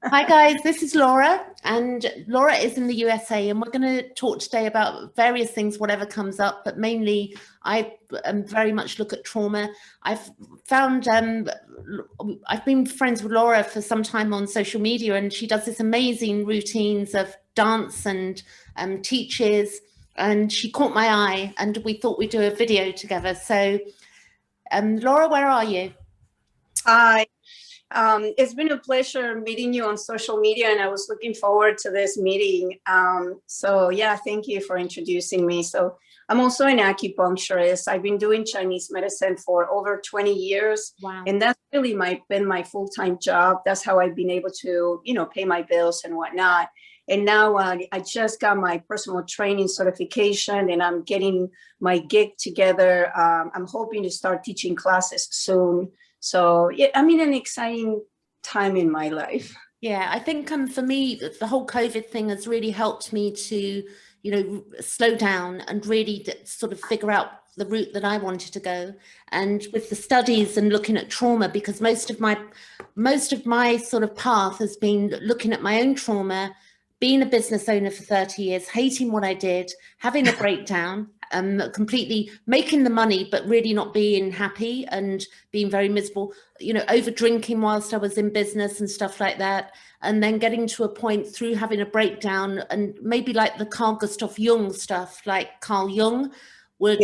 Hi guys, this is Laura, and Laura is in the USA, and we're going to talk today about various things, whatever comes up, but mainly I very much look at trauma. I've found I've been friends with Laura for some time on social media, and she does this amazing routines of dance and teaches, and she caught my eye, and we thought we'd do a video together. So, Laura, where are you? Hi, it's been a pleasure meeting you on social media, and I was looking forward to this meeting. So yeah, thank you for introducing me. So I'm also an acupuncturist. I've been doing Chinese medicine for over 20 years. Wow. And that's really been my full-time job. That's how I've been able to, pay my bills and whatnot. And now I just got my personal training certification, and I'm getting my gig together. I'm hoping to start teaching classes soon. So yeah, I'm in an exciting time in my life. Yeah, I think for me, the whole COVID thing has really helped me to, slow down and really sort of figure out the route that I wanted to go. And with the studies and looking at trauma, because most of my sort of path has been looking at my own trauma, being a business owner for 30 years, hating what I did, having a breakdown, completely making the money, but really not being happy and being very miserable, over drinking whilst I was in business and stuff like that. And then getting to a point through having a breakdown and maybe like the Carl Gustav Jung stuff, like Carl Jung, would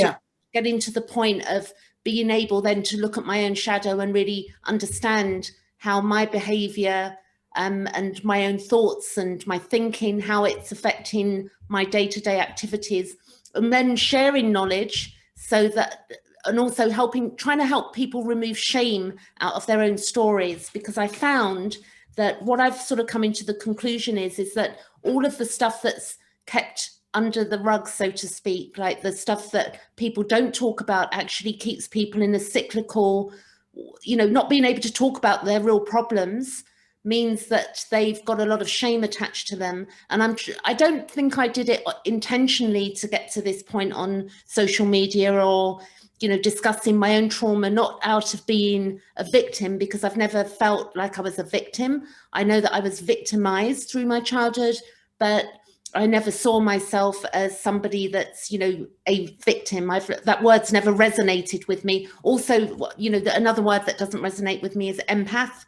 getting to the point of being able then to look at my own shadow and really understand how my behavior and my own thoughts and my thinking, how it's affecting my day-to-day activities, and then sharing knowledge so that, and also trying to help people remove shame out of their own stories. Because I found that what I've sort of come into the conclusion is that all of the stuff that's kept under the rug, so to speak, like the stuff that people don't talk about, actually keeps people in a cyclical, not being able to talk about their real problems means that they've got a lot of shame attached to them. And I don't think I did it intentionally to get to this point on social media or, discussing my own trauma, not out of being a victim, because I've never felt like I was a victim. I know that I was victimized through my childhood, but I never saw myself as somebody that's, a victim. That word's never resonated with me. Also, another word that doesn't resonate with me is empath.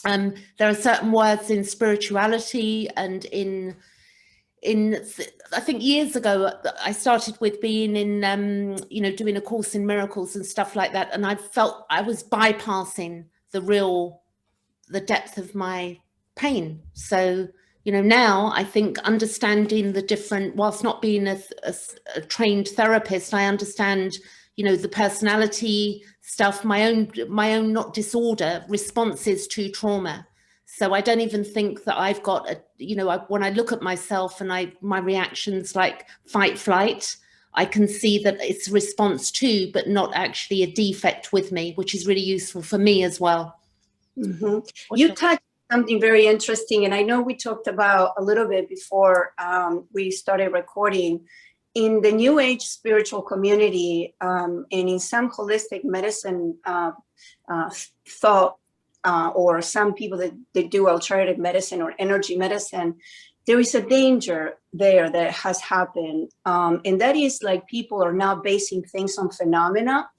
There are certain words in spirituality and in I think years ago I started with being in doing a course in miracles and stuff like that, and I felt I was bypassing the depth of my pain. So now I think understanding the different, whilst not being a trained therapist, I understand the personality stuff, my own not disorder, responses to trauma. So I don't even think that I've got when I look at myself and my reactions like fight, flight, I can see that it's a response to, but not actually a defect with me, which is really useful for me as well. Mm-hmm. You touched something very interesting, and I know we talked about a little bit before we started recording. In the New Age spiritual community, and in some holistic medicine thought, or some people that do alternative medicine or energy medicine, there is a danger there that has happened. And that is like people are now basing things on phenomena.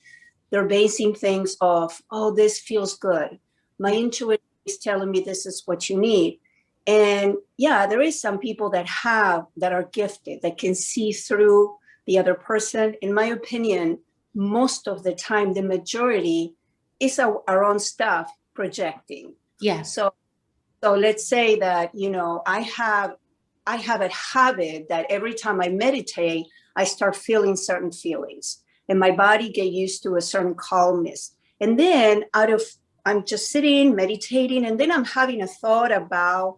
They're basing things off, oh, this feels good. My intuition is telling me this is what you need. And yeah, there is some people that are gifted, that can see through the other person. In my opinion, most of the time, the majority is our own stuff projecting. Yeah. So let's say that, I have a habit that every time I meditate, I start feeling certain feelings and my body get used to a certain calmness. And then I'm just sitting, meditating, and then I'm having a thought about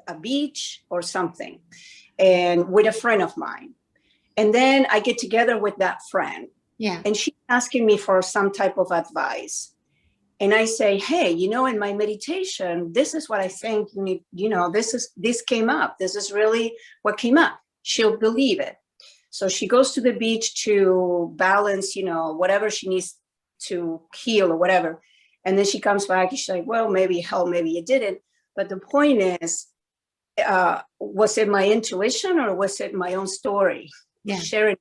a beach or something, and with a friend of mine. And then I get together with that friend. Yeah. And she's asking me for some type of advice. And I say, hey, in my meditation, this is what I think you need, this came up. This is really what came up. She'll believe it. So she goes to the beach to balance, whatever she needs to heal or whatever. And then she comes back and she's like, well, maybe it helped, maybe it didn't. But the point is, was it my intuition or was it my own story? Yeah. Sharing.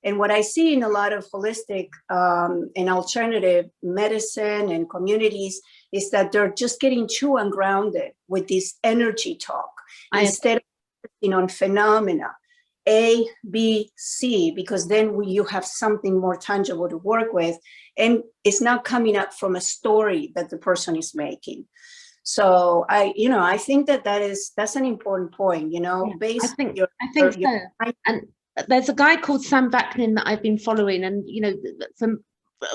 And what I see in a lot of holistic and alternative medicine and communities is that they're just getting too ungrounded with this energy talk instead of focusing on phenomena, A, B, C, because then you have something more tangible to work with, and it's not coming up from a story that the person is making. So I think that's an important point, I think so. And there's a guy called Sam Vaknin that I've been following, and for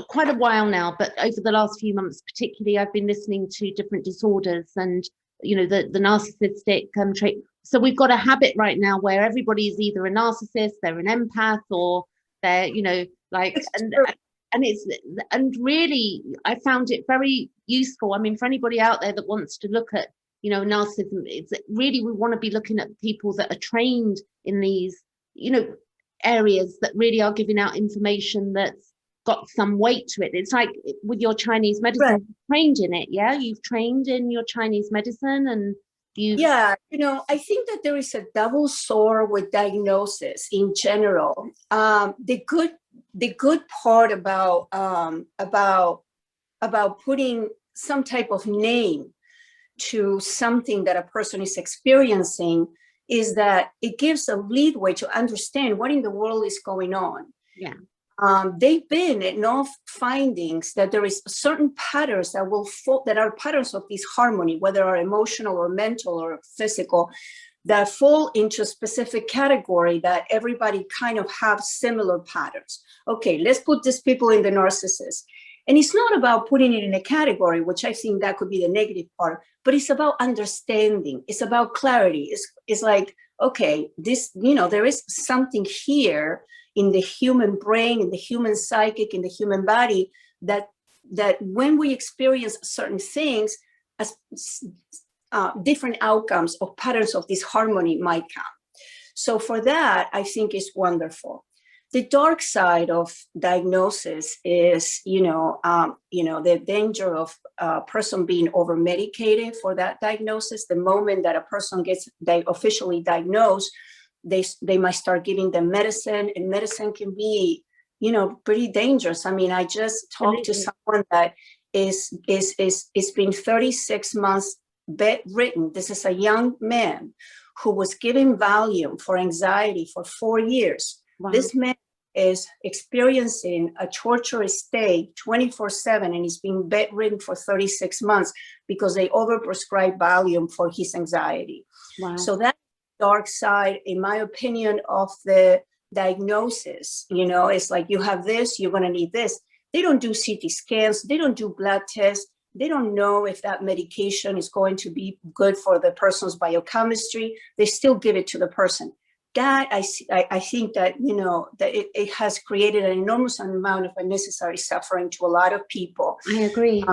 quite a while now, but over the last few months particularly, I've been listening to different disorders and the narcissistic trait. So we've got a habit right now where everybody is either a narcissist, they're an empath, or they're and really I found it very useful. I mean, for anybody out there that wants to look at narcissism, it's really, we want to be looking at people that are trained in these areas that really are giving out information that's got some weight to it. It's like with your Chinese medicine, right. You've trained in it, yeah? You've trained in your Chinese medicine, and I think that there is a double sword with diagnosis in general. The good part about putting some type of name to something that a person is experiencing is that it gives a leadway to understand what in the world is going on. Yeah. They've been enough findings that there is certain patterns that are patterns of this harmony, whether are emotional or mental or physical, that fall into a specific category that everybody kind of have similar patterns. Okay, let's put these people in the narcissist. And it's not about putting it in a category, which I think that could be the negative part, but it's about understanding. It's about clarity. It's like, okay, this, there is something here in the human brain, in the human psychic, in the human body, that when we experience certain things, as different outcomes or patterns of this harmony might come. So for that, I think is wonderful. The dark side of diagnosis is, the danger of a person being over-medicated for that diagnosis. The moment that a person gets officially diagnosed, they might start giving them medicine, and medicine can be, pretty dangerous. I mean, I just talked to someone that is been 36 months bedridden. This is a young man who was given Valium for anxiety for 4 years. Wow. This man is experiencing a torturous state 24/7, and he's been bedridden for 36 months because they overprescribed Valium for his anxiety. Wow. So that dark side, in my opinion, of the diagnosis, it's like, you have this, you're going to need this. They don't do CT scans, they don't do blood tests, they don't know if that medication is going to be good for the person's biochemistry. They still give it to the person. That I think that that it has created an enormous amount of unnecessary suffering to a lot of people. I agree.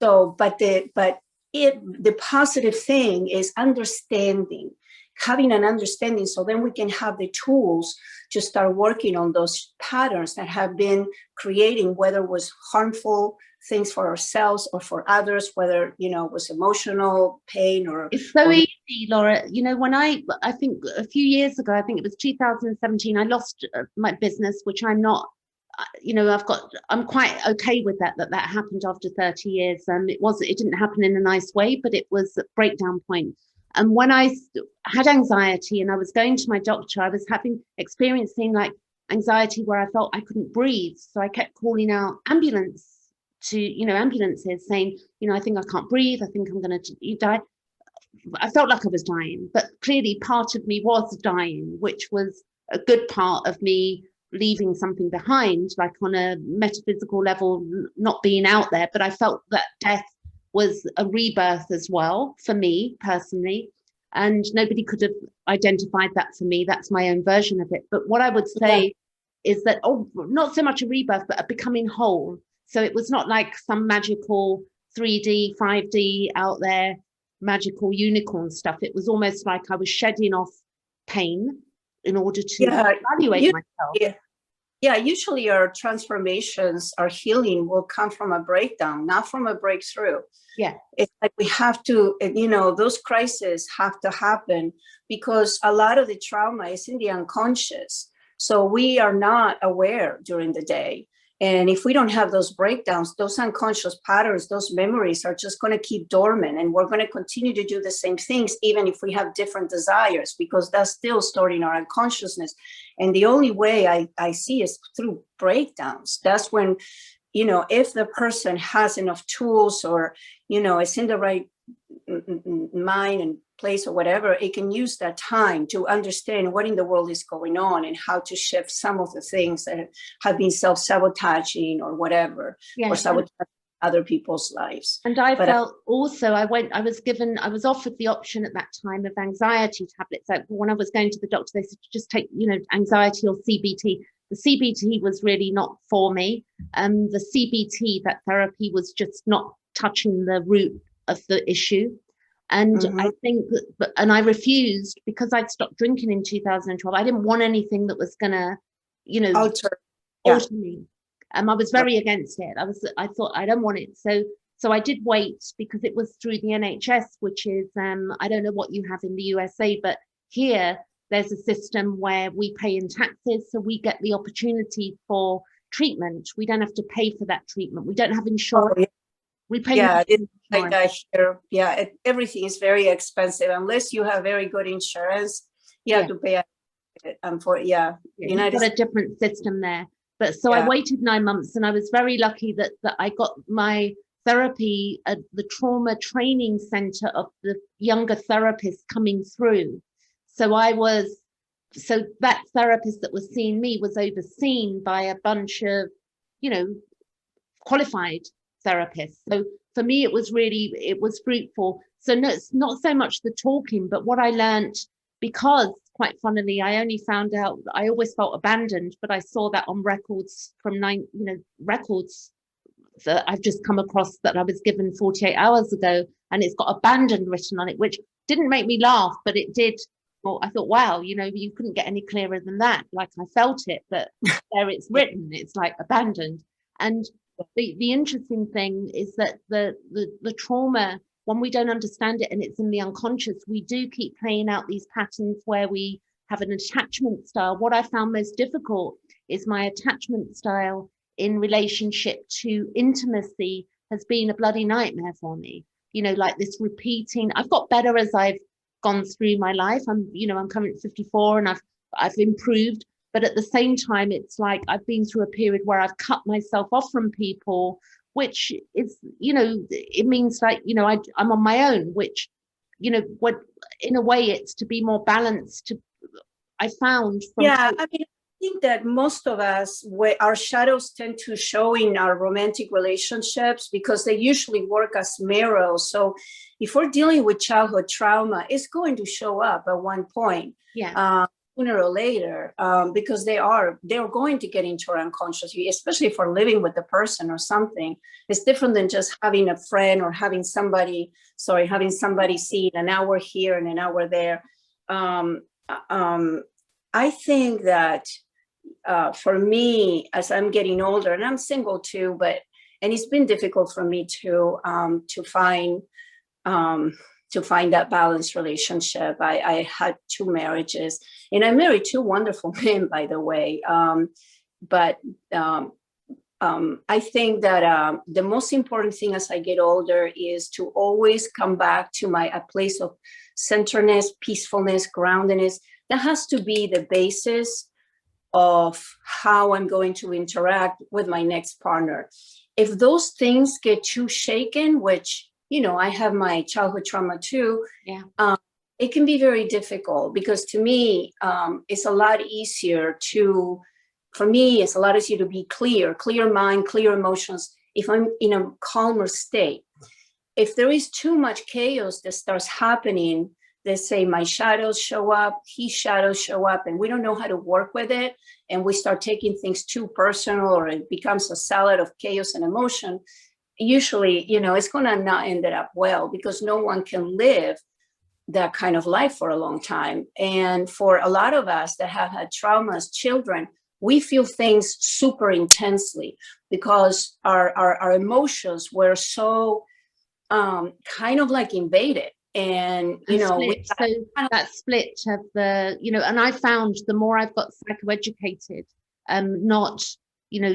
The positive thing is understanding, having an understanding, so then we can have the tools to start working on those patterns that have been creating, whether it was harmful things for ourselves or for others, whether it was emotional pain or. It's so easy, Laura. When I think a few years ago, I think it was 2017, I lost my business, which I'm not. I'm quite okay with that happened after 30 years. It didn't happen in a nice way, but it was a breakdown point. And when I had anxiety and I was going to my doctor, I was experiencing like anxiety where I felt I couldn't breathe. So I kept calling out ambulances saying, I think I can't breathe. I think I'm going to die. I felt like I was dying, but clearly part of me was dying, which was a good part of me leaving something behind, like on a metaphysical level, not being out there. But I felt that death was a rebirth as well for me personally, and nobody could have identified that for me. That's my own version of it. But what I would say is that, not so much a rebirth, but a becoming whole. So it was not like some magical 3D, 5D out there, magical unicorn stuff. It was almost like I was shedding off pain in order to evaluate myself. Yeah, usually our transformations, our healing will come from a breakdown, not from a breakthrough. Yeah. It's like we have to, those crises have to happen because a lot of the trauma is in the unconscious. So we are not aware during the day. And if we don't have those breakdowns, those unconscious patterns, those memories are just going to keep dormant. And we're going to continue to do the same things, even if we have different desires, because that's still stored in our unconsciousness. And the only way I see is through breakdowns. That's when, if the person has enough tools or, is in the right mind and place or whatever, it can use that time to understand what in the world is going on and how to shift some of the things that have been self-sabotaging or whatever, or sabotaging other people's lives. And I felt also, I was offered the option at that time of anxiety tablets. Like when I was going to the doctor, they said, just take, anxiety or CBT. The CBT was really not for me. The CBT, that therapy, was just not touching the root of the issue. And I think that, and I refused because I'd stopped drinking in 2012. I didn't want anything that was gonna, alter me. I was very against it. I thought I don't want it. So I did wait because it was through the NHS, which is, I don't know what you have in the USA, but here there's a system where we pay in taxes. So we get the opportunity for treatment. We don't have to pay for that treatment. We don't have insurance. Oh, yeah. We pay. Like that here. Yeah, everything is very expensive unless you have very good insurance. You have to pay. You've got a different system there. But so I waited 9 months, and I was very lucky that I got my therapy at the trauma training center of the younger therapists coming through. So that therapist that was seeing me was overseen by a bunch of, qualified therapists. So for me, it was fruitful. So no, it's not so much the talking, but what I learned, because quite funnily, I only found out that I always felt abandoned, but I saw that on records from records that I've just come across that I was given 48 hours ago, and it's got abandoned written on it, which didn't make me laugh, but it did. Well, I thought, wow, you couldn't get any clearer than that. Like I felt it, but there it's written, it's like abandoned. And the interesting thing is that the trauma, when we don't understand it and it's in the unconscious, we do keep playing out these patterns where we have an attachment style. What I found most difficult is my attachment style in relationship to intimacy has been a bloody nightmare for me. Like this repeating. I've got better as I've gone through my life. I'm currently 54 and I've improved. But at the same time, it's like I've been through a period where I've cut myself off from people, which is, it means like, I'm on my own, which, what in a way it's to be more balanced. I found. I think that most of us, our shadows tend to show in our romantic relationships because they usually work as mirrors. So if we're dealing with childhood trauma, it's going to show up at one point. Sooner or later, because they're going to get into our unconscious, especially if we're living with the person or something. It's different than just having a friend or having somebody see an hour here and an hour there. I think that for me, as I'm getting older, and I'm single too, and it's been difficult for me to find that balanced relationship. I had 2 marriages, and I married 2 wonderful men, by the way. But I think that the most important thing as I get older is to always come back to a place of centeredness, peacefulness, groundedness. That has to be the basis of how I'm going to interact with my next partner. If those things get too shaken, which I have my childhood trauma too. It can be very difficult because to me, it's a lot easier to be clear mind, clear emotions, if I'm in a calmer state. If there is too much chaos that starts happening, let's say my shadows show up, his shadows show up, and we don't know how to work with it, and we start taking things too personal, or it becomes a salad of chaos and emotion, usually, it's going to not end up well because no one can live that kind of life for a long time. And for a lot of us that have had trauma as children, we feel things super intensely because our emotions were so kind of like invaded. And, you know, so that split of the, you know, and I found the more I've got psychoeducated, not, you know,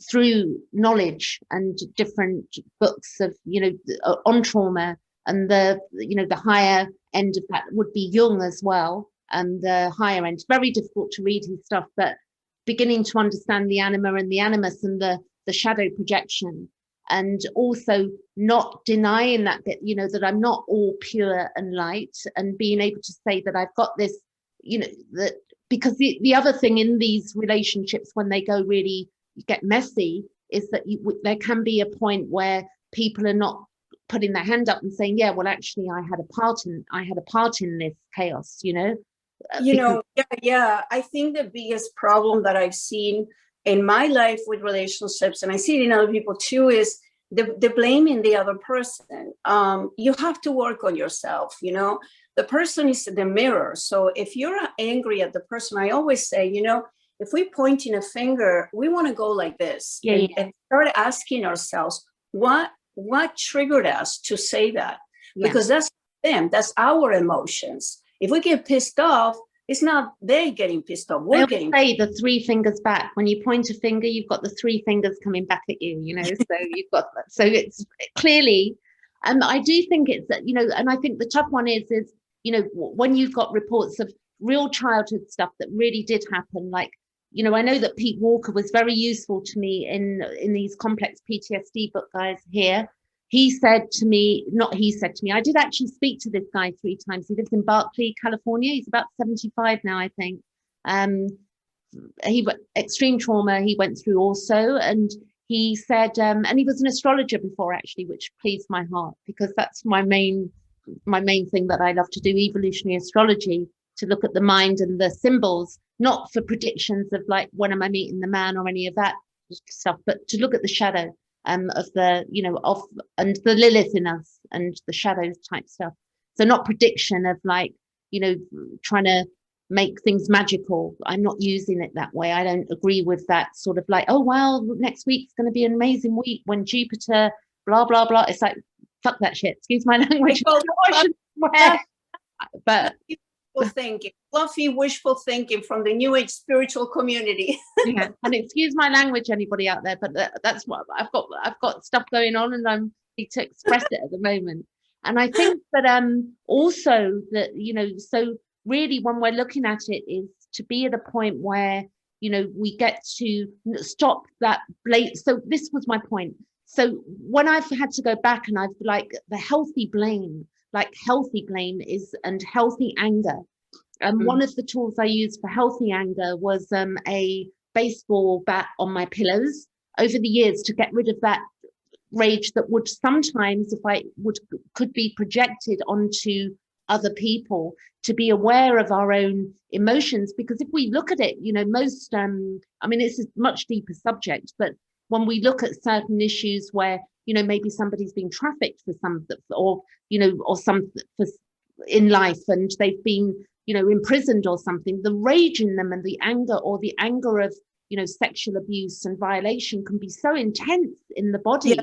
through knowledge and different books of, you know, on trauma, and the, you know, the higher end of that would be Jung as well, and the higher end, very difficult to read his stuff, but beginning to understand the anima and the animus and the shadow projection, and also not denying that bit, you know, that I'm not all pure and light, and being able to say that I've got this, you know, that because the other thing in these relationships when they go really get messy is that there can be a point where people are not putting their hand up and saying, yeah, well, actually I had a part in this chaos, you know. You know, yeah. I think the biggest problem that I've seen in my life with relationships, and I see it in other people too, is the blaming the other person. You have to work on yourself, you know. The person is the mirror. So if you're angry at the person, I always say, you know, if we pointing a finger, we want to go like this, and start asking ourselves, what triggered us to say that? Because that's them, that's our emotions. If we get pissed off, it's not they getting pissed off. We're getting say the three fingers back. When you point a finger, you've got the three fingers coming back at you, you know. So you've got that. So it's clearly, I do think it's, you know, and I think the tough one is, you know, when you've got reports of real childhood stuff that really did happen, like, you know, I know that Pete Walker was very useful to me in these complex PTSD book guys here. He said to me, I did actually speak to this guy 3 times. He lives in Berkeley, California. He's about 75 now, I think. He extreme trauma he went through also. And he said, and he was an astrologer before, actually, which pleased my heart, because that's my main thing that I love to do, evolutionary astrology, to look at the mind and the symbols, not for predictions of like, when am I meeting the man or any of that stuff, but to look at the shadow. Of the, you know, and the Lilith in us and the shadow type stuff. So not prediction of like, you know, trying to make things magical. I'm not using it that way. I don't agree with that sort of like, oh, well, next week's going to be an amazing week when Jupiter, blah, blah, blah. It's like, fuck that shit. Excuse my language. But thinking, fluffy, wishful thinking from the New Age spiritual community. Yeah, and excuse my language, anybody out there, but that's what I've got stuff going on, and I'm need to express it at the moment. And I think that also that, you know, so really when we're looking at it is to be at a point where, you know, we get to stop that blame. So this was my point. So when I've had to go back and I've like the healthy blame is, and healthy anger. One of the tools I used for healthy anger was a baseball bat on my pillows over the years to get rid of that rage that would sometimes, if I could be projected onto other people, to be aware of our own emotions. Because if we look at it, you know, most, I mean, it's a much deeper subject, but when we look at certain issues where, you know, maybe somebody's been trafficked for something, or, you know, or some in life, and they've been, you know, imprisoned or something, the rage in them and the anger, or the anger of, you know, sexual abuse and violation can be so intense in the body.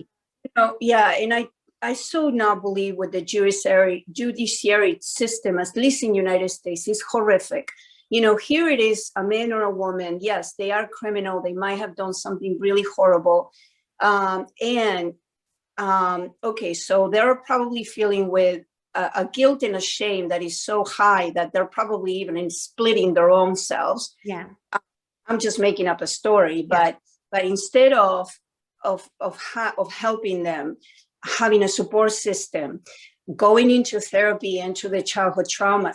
Yeah, you know, and I so now believe with the judiciary system, at least in the United States, is horrific. You know, here it is, a man or a woman, yes, they are criminal, they might have done something really horrible. Okay, so they're probably feeling with a guilt and a shame that is so high that they're probably even in splitting their own selves. Yeah, I'm just making up a story, but instead of helping them, having a support system, going into therapy, into the childhood trauma,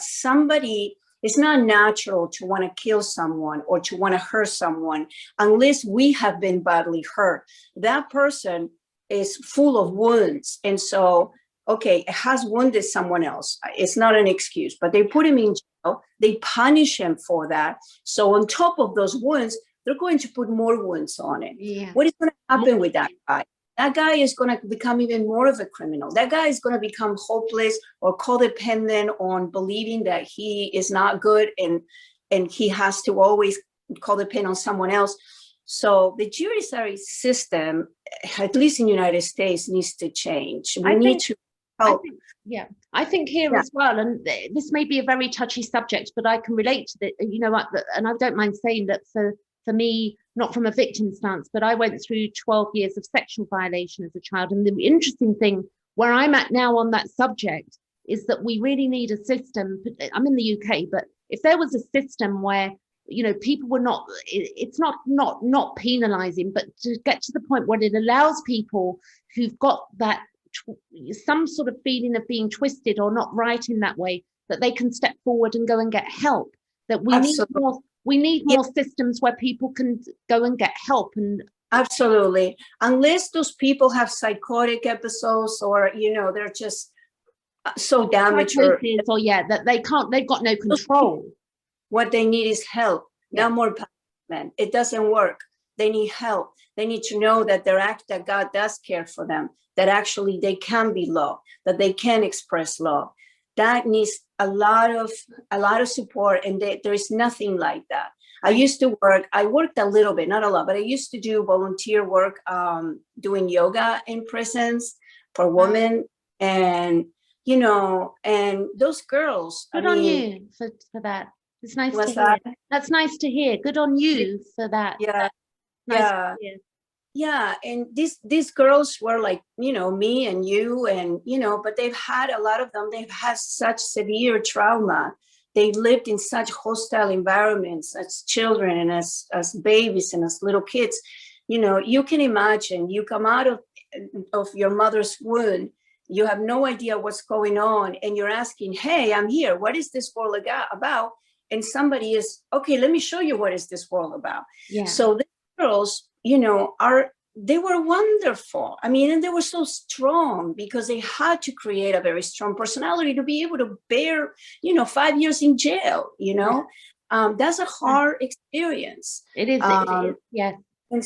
it's not natural to want to kill someone or to want to hurt someone unless we have been badly hurt. That person is full of wounds. And so, okay, it has wounded someone else. It's not an excuse, but they put him in jail. They punish him for that. So on top of those wounds, they're going to put more wounds on it. Yeah. What is going to happen with that guy? That guy is going to become even more of a criminal. That guy is going to become hopeless or codependent on believing that he is not good, and he has to always codependent on someone else. So the judiciary system, at least in the United States, needs to change. We need to help. I think here as well, and this may be a very touchy subject, but I can relate to it, and I don't mind saying that for me, not from a victim stance, but I went through 12 years of sexual violation as a child. And the interesting thing where I'm at now on that subject is that we really need a system. I'm in the UK, but if there was a system where, people were not, it's not penalizing, but to get to the point where it allows people who've got that some sort of feeling of being twisted or not right in that way, that they can step forward and go and get help. That we need more systems where people can go and get help. And absolutely, unless those people have psychotic episodes or they're just so damaged that they've got no control. What they need is help, not more punishment. It doesn't work. They need help. They need to know that that God does care for them, that actually they can be loved, that they can express love. That needs a lot of support, and there is nothing like that. I worked a little bit, not a lot, but I used to do volunteer work doing yoga in prisons for women, and and those girls. Good on you for that. It's nice to hear. That's nice to hear. Good on you for that. Yeah, and these girls were like, me and you, and but a lot of them, they've had such severe trauma. They lived in such hostile environments as children and as babies and as little kids. You can imagine, you come out of your mother's womb, you have no idea what's going on, and you're asking, hey, I'm here, what is this world about? And somebody is, okay, let me show you what is this world about. So the girls, they were wonderful. I mean, and they were so strong because they had to create a very strong personality to be able to bear, 5 years in jail, that's a hard experience. It is, yeah. And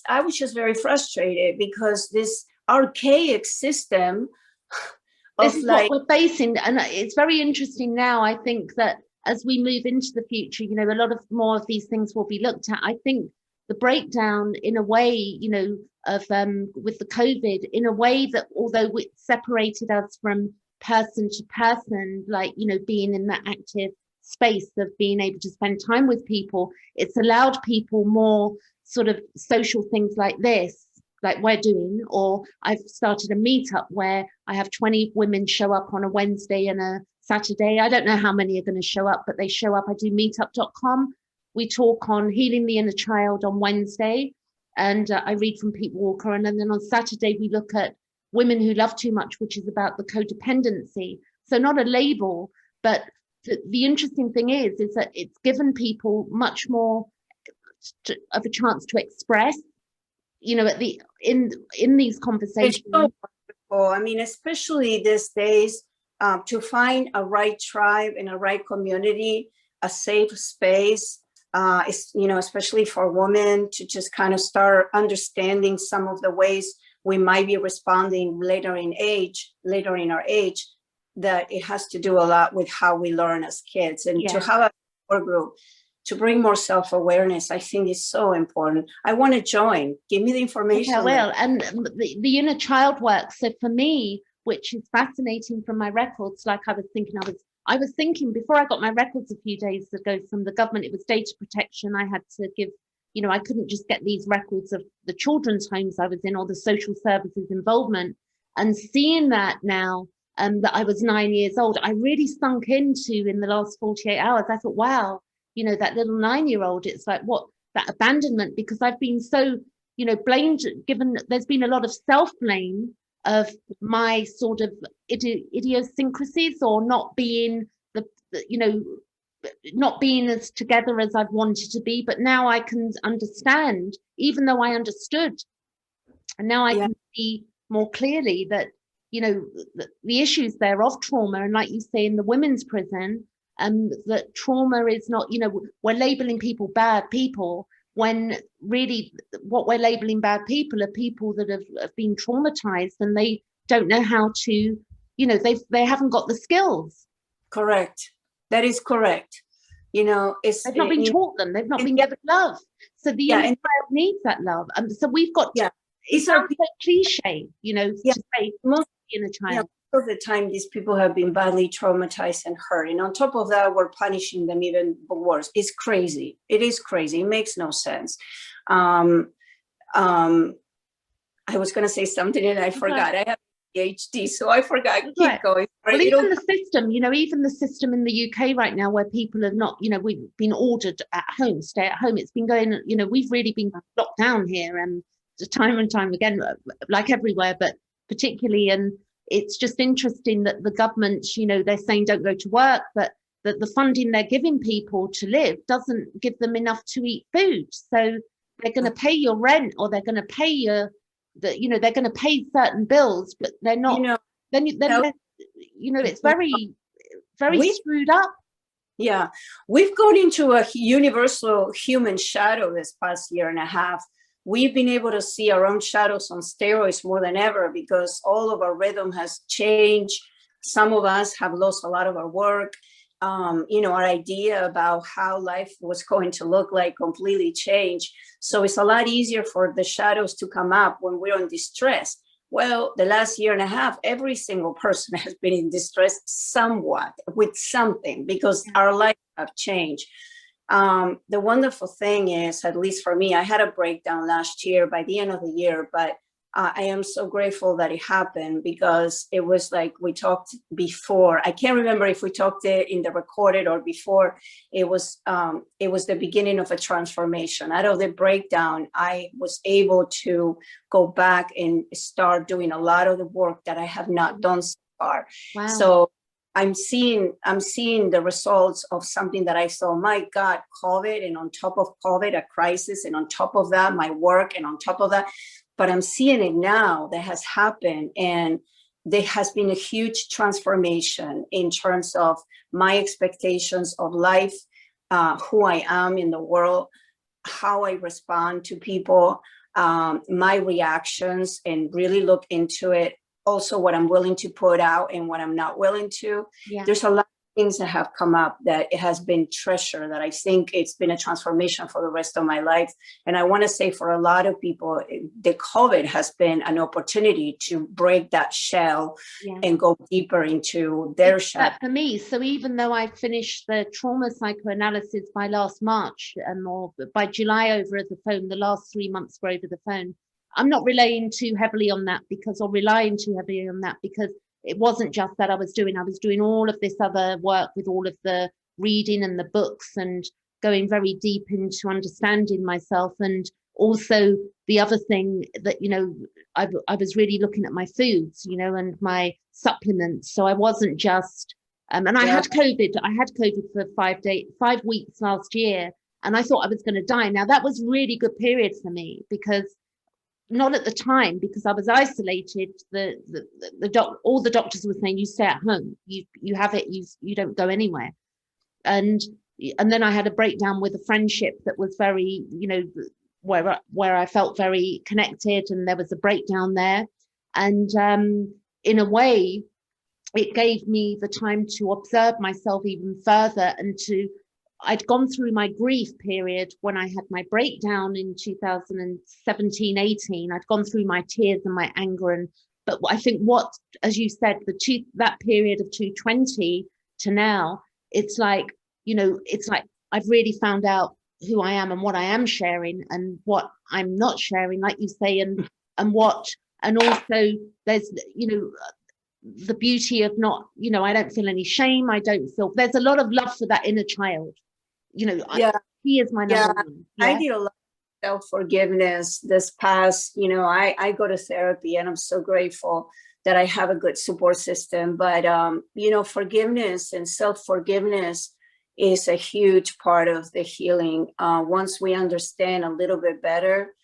I was just very frustrated because this archaic system this is what we're facing. And it's very interesting now. I think that as we move into the future, a lot of more of these things will be looked at. I think the breakdown in a way, of with the COVID, in a way that although it separated us from person to person, like, being in that active space of being able to spend time with people, it's allowed people more sort of social things like this, like we're doing, or I've started a meetup where I have 20 women show up on a Wednesday and a Saturday. I don't know how many are going to show up, but they show up. I do meetup.com. We talk on healing the inner child on Wednesday, and I read from Pete Walker. And then on Saturday, we look at women who love too much, which is about the codependency. So not a label, but the interesting thing is that it's given people much more of a chance to express, in these conversations. It's so wonderful. I mean, especially these days, to find a right tribe and a right community, a safe space, especially for women to just kind of start understanding some of the ways we might be responding later in our age, that it has to do a lot with how we learn as kids, and to have a support group to bring more self-awareness, I think is so important. I want to join. Give me the information. I will. And the inner child work. So for me, which is fascinating from my records, like I was thinking before I got my records a few days ago from the government, it was data protection. I had to give, I couldn't just get these records of the children's homes I was in or the social services involvement. And seeing that now, that I was 9 years old, I really sunk into in the last 48 hours. I thought, wow, that little 9-year-old, it's like that abandonment, because I've been so, blamed, given there's been a lot of self-blame of my sort of idiosyncrasies, or not being not being as together as I've wanted to be. But now I can understand, even though I understood, and now I can see more clearly that, the issues there of trauma, and like you say, in the women's prison, that trauma is not, we're labeling people bad people, when really what we're labeling bad people are people that have been traumatized, and they don't know how to, they haven't got the skills. Correct. That is correct. it's they've not been taught them. They've not been given love. So the inner child needs that love. So we've got. It sounds so cliche, to say most inner child. Most of the time, these people have been badly traumatized and hurt, and on top of that, we're punishing them even worse. It's crazy. It is crazy. It makes no sense. I was going to say something and I forgot. I have PhD, so I forgot. Keep going. Well, even the system, even the system in the UK right now, where people have not, we've been ordered at home, stay at home. It's been going, we've really been locked down here, and time and time again, like everywhere, but particularly, and it's just interesting that the government, they're saying don't go to work, but that the funding they're giving people to live doesn't give them enough to eat food. So they're going to pay your rent, or they're going to pay they're going to pay certain bills, but they're not. It's very, very screwed up. Yeah, we've gone into a universal human shadow this past year and a half. We've been able to see our own shadows on steroids more than ever, because all of our rhythm has changed. Some of us have lost a lot of our work. Our idea about how life was going to look like completely changed. So it's a lot easier for the shadows to come up when we're in distress. Well, the last year and a half, every single person has been in distress somewhat with something, because our lives have changed. The wonderful thing is, at least for me, I had a breakdown last year by the end of the year, but I am so grateful that it happened, because it was like we talked before. I can't remember if we talked it in the recorded or before. It was the beginning of a transformation. Out of the breakdown, I was able to go back and start doing a lot of the work that I have not done so far. Wow. So I'm seeing the results of something that I saw. My God, COVID, and on top of COVID, a crisis, and on top of that, my work, and on top of that. But I'm seeing it now that has happened, and there has been a huge transformation in terms of my expectations of life, who I am in the world, how I respond to people, my reactions, and really look into it. Also, what I'm willing to put out and what I'm not willing to. There's a lot of things that have come up that it has been treasure, that I think it's been a transformation for the rest of my life. And I want to say, for a lot of people, the COVID has been an opportunity to break that shell and go deeper into their shell. For me, so even though I finished the trauma psychoanalysis by last March, or by July over the phone, the last 3 months were over the phone, I'm not relying too heavily on that, because it wasn't just that I was doing all of this other work with all of the reading and the books, and going very deep into understanding myself. And also the other thing that, I was really looking at my foods, and my supplements. So I wasn't just, and I had COVID for 5 weeks last year, and I thought I was going to die. Now that was really good period for me, because not at the time, because I was isolated. All the doctors were saying, you stay at home, you have it, you don't go anywhere. And then I had a breakdown with a friendship that was very, where I felt very connected, and there was a breakdown there. And in a way, it gave me the time to observe myself even further, and I'd gone through my grief period when I had my breakdown in 2017, 18. I'd gone through my tears and my anger. But I think as you said, that period of 2020 to now, it's like I've really found out who I am and what I am sharing and what I'm not sharing, like you say, and also there's, the beauty of not, I don't feel any shame. There's a lot of love for that inner child. He is my number one. I did a lot of self-forgiveness this past, I go to therapy, and I'm so grateful that I have a good support system. But, forgiveness and self-forgiveness is a huge part of the healing. Once we understand a little bit better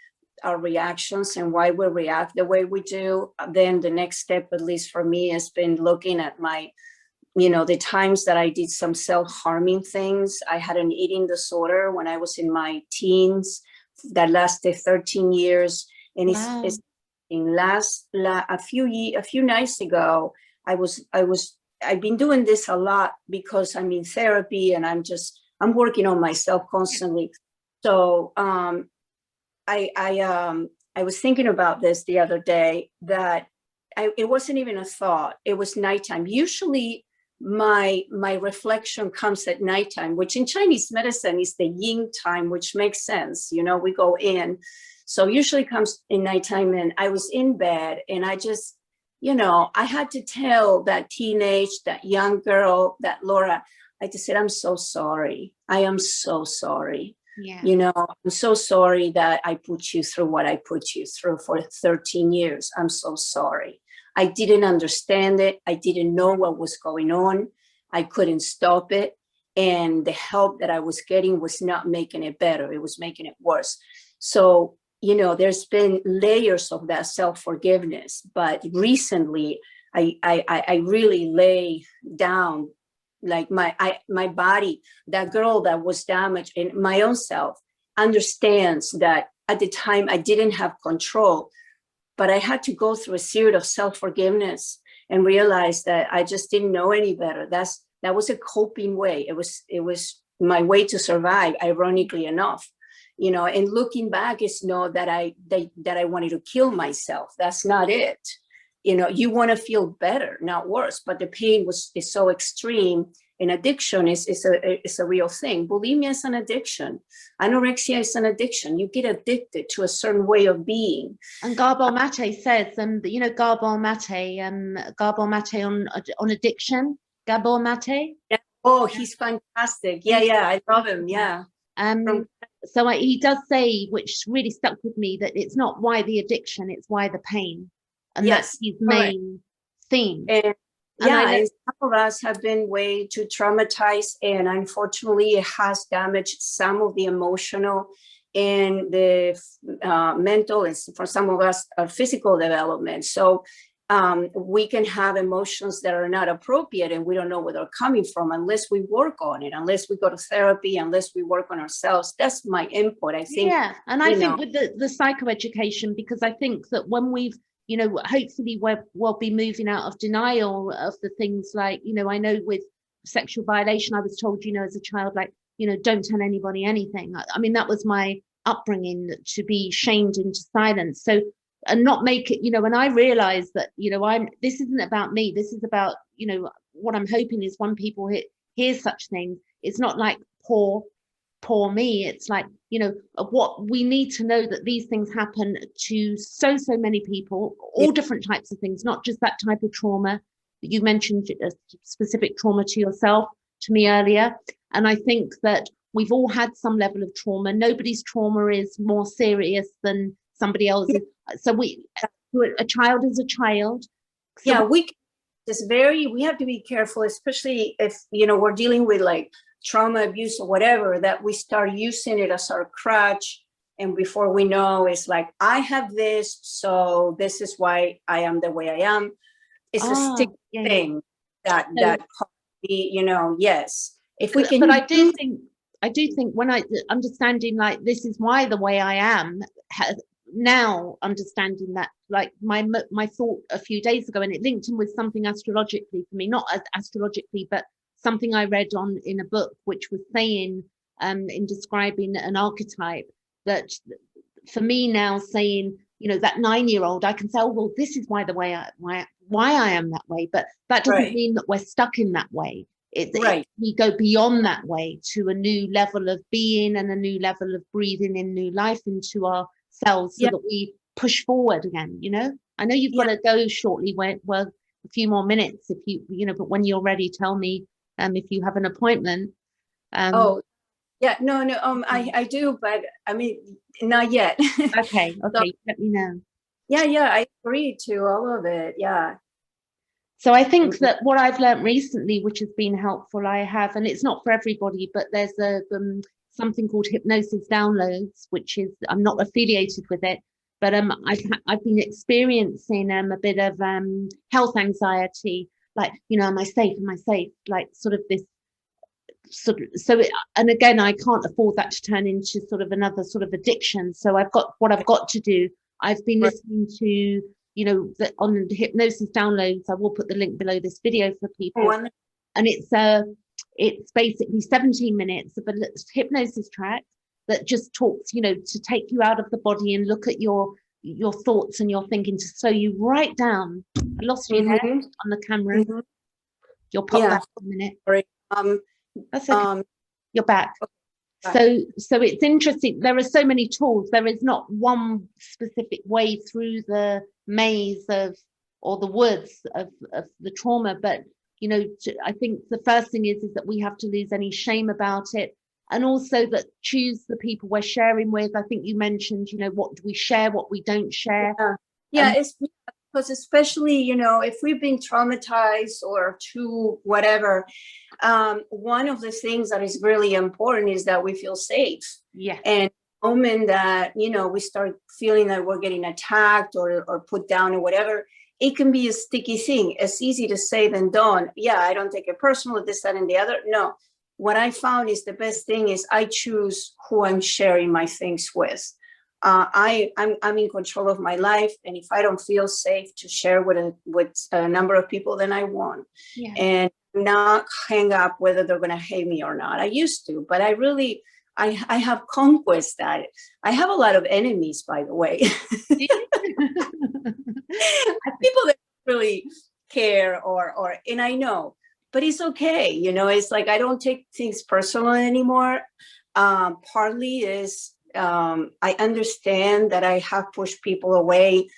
our reactions and why we react the way we do, then the next step, at least for me, has been looking at my the times that I did some self-harming things. I had an eating disorder when I was in my teens that lasted 13 years. And a few nights ago, I've been doing this a lot because I'm in therapy, and I'm I'm working on myself constantly. So I was thinking about this the other day, that it wasn't even a thought. It was nighttime. Usually my reflection comes at nighttime, which in Chinese medicine is the yin time, which makes sense. You know, we go in. So usually comes in nighttime, and I was in bed, and I just, you know, I had to tell that that young girl, that Laura, I just said, I'm so sorry. I am so sorry. Yeah. You know, I'm so sorry that I put you through what I put you through for 13 years. I'm so sorry. I didn't understand it. I didn't know what was going on. I couldn't stop it. And the help that I was getting was not making it better. It was making it worse. So, you know, there's been layers of that self-forgiveness. But recently, I really lay down, like my body, that girl that was damaged in my own self, understands that at the time I didn't have control, but I had to go through a series of self-forgiveness and realize that I just didn't know any better. That was a coping way. It was my way to survive, ironically enough. You know, and looking back is not that I wanted to kill myself. That's not it. You know, you want to feel better, not worse. But the pain is so extreme. And addiction is a real thing. Bulimia is an addiction. Anorexia is an addiction. You get addicted to a certain way of being. And Gabor Mate says, you know, Gabor Mate on addiction. Gabor Mate. Yeah. Oh, he's fantastic. Yeah, I love him. Yeah. So he does say, which really stuck with me, that it's not why the addiction, it's why the pain. And that's his main theme. And some of us have been way too traumatized, and unfortunately it has damaged some of the emotional and the mental, and for some of us, our physical development. So we can have emotions that are not appropriate, and we don't know where they're coming from unless we work on it, unless we go to therapy, unless we work on ourselves. That's my input, I think. Yeah, and I think with the psychoeducation, because I think that when we've, you know, hopefully we'll be moving out of denial of the things like, you know, I know with sexual violation, I was told, you know, as a child, like, you know, don't tell anybody anything. I mean, that was my upbringing, to be shamed into silence. So, and not make it, you know, and I realized that, you know, this isn't about me. This is about, you know, what I'm hoping is when people hear such things, it's not like poor me. It's like, you know, what we need to know, that these things happen to so many people, all different types of things, not just that type of trauma. You mentioned a specific trauma to yourself, to me earlier. And I think that we've all had some level of trauma. Nobody's trauma is more serious than somebody else's. So a child is a child. So yeah, we have to be careful, especially if, you know, we're dealing with like trauma, abuse, or whatever, that we start using it as our crutch. And before we know, it's like, I have this, so this is why I am the way I am. It's a stick thing that you know, yes. If we can, but I do think when I understanding, like, this is why the way I am, now understanding that, like, my thought a few days ago, and it linked in with something astrologically for me, not astrologically, but something I read in a book, which was saying, in describing an archetype, that for me now, saying, you know, that 9-year-old, I can say, oh, well, this is why I am that way, but that doesn't mean that we're stuck in that way. We go beyond that way to a new level of being and a new level of breathing in new life into ourselves, so that we push forward again. You know, I know you've got to go shortly. Well, a few more minutes, if you know, but when you're ready, tell me if you have an appointment. No, I do, but I mean, not yet. Okay, so, let me know. Yeah, I agree to all of it. Yeah. So I think that what I've learned recently, which has been helpful, and it's not for everybody, but there's something called hypnosis downloads, which is, I'm not affiliated with it, but I've been experiencing a bit of health anxiety, like, you know, am I safe? Like, sort of this and again, I can't afford that to turn into sort of another sort of addiction. So I've got to do. I've been listening to, you know, on the hypnosis downloads. I will put the link below this video for people. And it's basically 17 minutes of a hypnosis track that just talks, you know, to take you out of the body and look at your thoughts and your thinking, to slow you right down. I lost you there on the camera. You'll pop back in a minute. Sorry. That's okay. You're back. So it's interesting. There are so many tools. There is not one specific way through the maze or the woods of the trauma. But, you know, I think the first thing is that we have to lose any shame about it. And also that choose the people we're sharing with. I think you mentioned, you know, what do we share, what we don't share. It's because especially, you know, if we've been traumatized or to whatever, one of the things that is really important is that we feel safe. Yeah. And the moment that, you know, we start feeling that we're getting attacked or put down or whatever, it can be a sticky thing. It's easy to say than done. Yeah, I don't take it personal, this, that, and the other. No. What I found is the best thing is I choose who I'm sharing my things with. I'm in control of my life, and if I don't feel safe to share with a number of people, then I won't. Yeah. And not hang up whether they're going to hate me or not. I used to, but I have conquest that. I have a lot of enemies, by the way. People that really care or and I know. But it's okay, you know, it's like I don't take things personal anymore. Partly is I understand that I have pushed people away.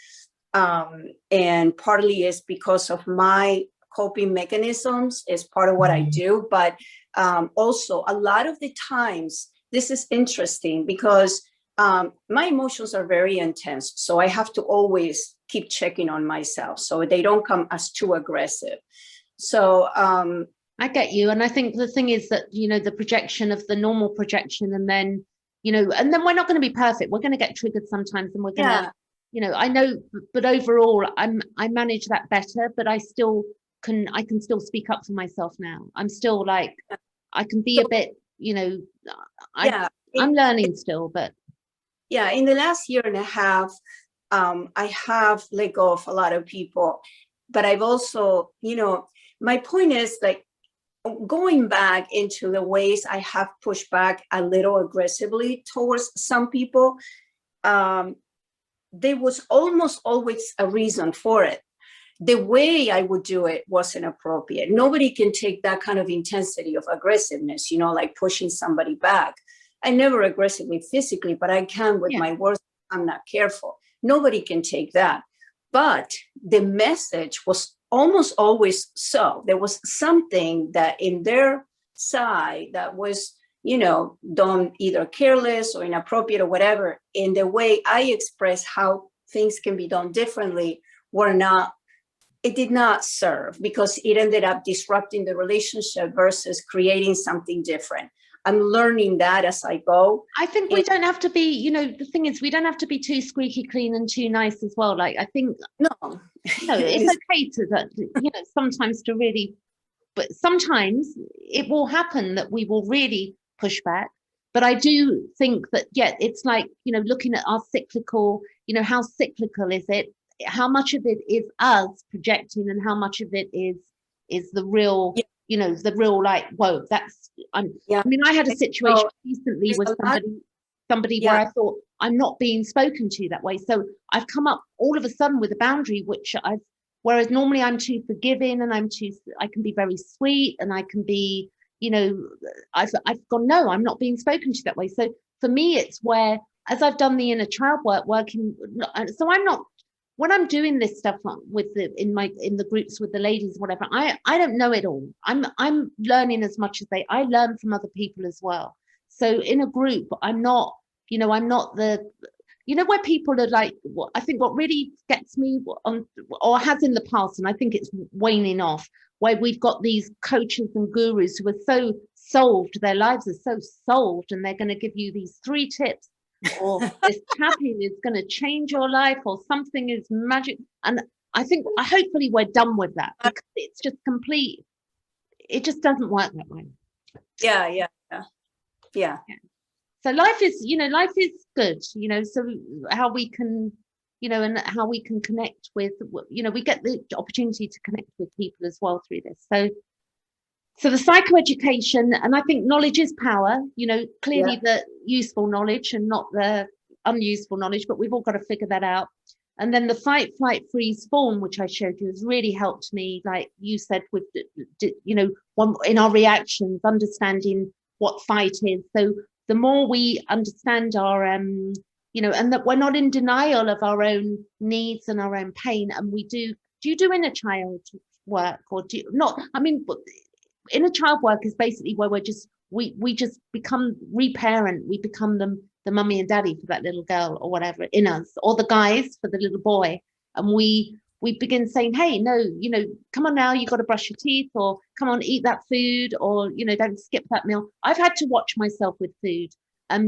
And partly is because of my coping mechanisms is part of what I do. But also a lot of the times, this is interesting because my emotions are very intense. So I have to always keep checking on myself so they don't come as too aggressive. So I get you. And I think the thing is that, you know, the projection of the normal projection, and then, you know, and then we're not going to be perfect. We're going to get triggered sometimes, and we're going to, you know, I know, but overall I manage that better, but I can still speak up for myself now. I'm still like, I can be a bit, you know, I'm learning still, but. Yeah. In the last year and a half, I have let go of a lot of people, but I've also, you know, my point is like going back into the ways I have pushed back a little aggressively towards some people. There was almost always a reason for it. The way I would do it wasn't appropriate. Nobody can take that kind of intensity of aggressiveness, you know, like pushing somebody back. I never aggressively physically, but I can with my words. I'm not careful. Nobody can take that. But the message was almost always so. There was something that in their side that was, you know, done either careless or inappropriate or whatever. In the way I express how things can be done differently it did not serve because it ended up disrupting the relationship versus creating something different. I'm learning that as I go. I think we don't have to be, you know, the thing is we don't have to be too squeaky clean and too nice as well. Like, I think, no, it's okay to that, you know, sometimes to really, but sometimes it will happen that we will really push back. But I do think that, it's like, you know, looking at our cyclical, you know, how cyclical is it? How much of it is us projecting and how much of it is the real, you know, the real, like, whoa, that's, I mean, I had a situation recently with somebody where I thought I'm not being spoken to that way. So I've come up all of a sudden with a boundary, whereas normally I'm too forgiving and I can be very sweet and I can be, you know, I've gone, no, I'm not being spoken to that way. So for me, it's where, as I've done the inner child working, so I'm not, when I'm doing this stuff with in the groups with the ladies, whatever, I don't know it all. I'm learning as much as I learn from other people as well. So in a group, I'm not the, you know, where people are like, I think what really gets me on, or has in the past, and I think it's waning off, where we've got these coaches and gurus who are so solved, their lives are so solved, and they're going to give you these 3 tips, or this tapping is going to change your life, or something is magic. And I think hopefully we're done with that, because it's just complete, it just doesn't work that way. Yeah. So life is good, you know, so how we can, you know, and how we can connect with, you know, we get the opportunity to connect with people as well through this. So So the psychoeducation, and I think knowledge is power, you know, clearly the useful knowledge and not the unuseful knowledge, but we've all got to figure that out. And then the fight, flight, freeze, fawn, which I showed you, has really helped me, like you said, with, you know, in our reactions, understanding what fight is. So the more we understand our, you know, and that we're not in denial of our own needs and our own pain. And we do you do inner child work, or do you not? I mean, inner child work is basically where we just become reparent. We become the mummy and daddy for that little girl or whatever in us, or the guys for the little boy. And we begin saying, hey, no, you know, come on now, you got to brush your teeth, or come on, eat that food, or, you know, don't skip that meal. I've had to watch myself with food.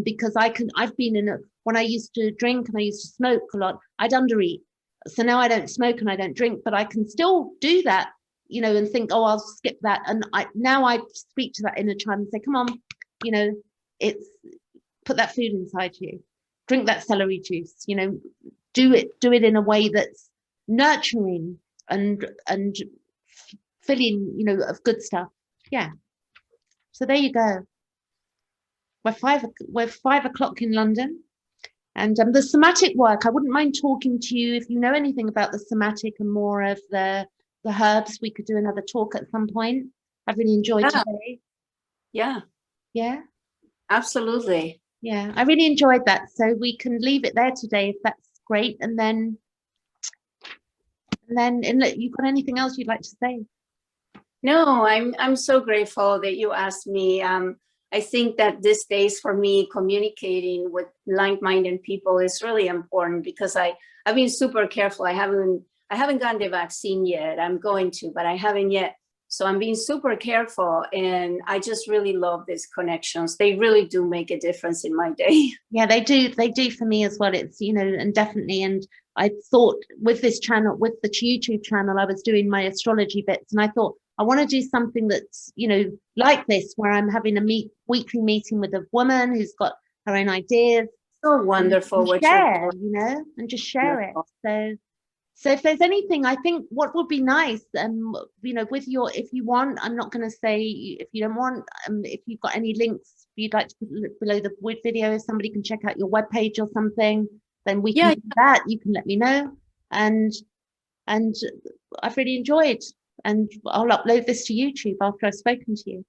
Because I've been when I used to drink and I used to smoke a lot, I'd undereat. So now I don't smoke and I don't drink, but I can still do that, you know, and think, oh, I'll skip that. And now I speak to that inner child and say, come on, you know, put that food inside you, drink that celery juice, you know, do it in a way that's nurturing and filling, you know, of good stuff. Yeah. So there you go. We're 5 o'clock in London. And the somatic work, I wouldn't mind talking to you if you know anything about the somatic and more of the herbs. We could do another talk at some point. I've really enjoyed today. Yeah. Yeah. Absolutely. Yeah, I really enjoyed that. So we can leave it there today if that's great. And then you got anything else you'd like to say? No, I'm so grateful that you asked me. I think that these days for me, communicating with like-minded people is really important, because I've been super careful. I haven't gotten the vaccine yet. I'm going to, but I haven't yet. So I'm being super careful, and I just really love these connections. They really do make a difference in my day. Yeah, they do. They do for me as well. It's, you know, and definitely. And I thought with this channel, with the YouTube channel, I was doing my astrology bits, and I thought I want to do something that's, you know, like this, where I'm having a weekly meeting with a woman who's got her own ideas. So wonderful. And share, you know, and just share it. So if there's anything, I think what would be nice, you know, with your, if you want, I'm not going to say if you don't want, if you've got any links you'd like to put below the video, if somebody can check out your webpage or something, then we can do that. You can let me know. And I've really enjoyed, and I'll upload this to YouTube after I've spoken to you.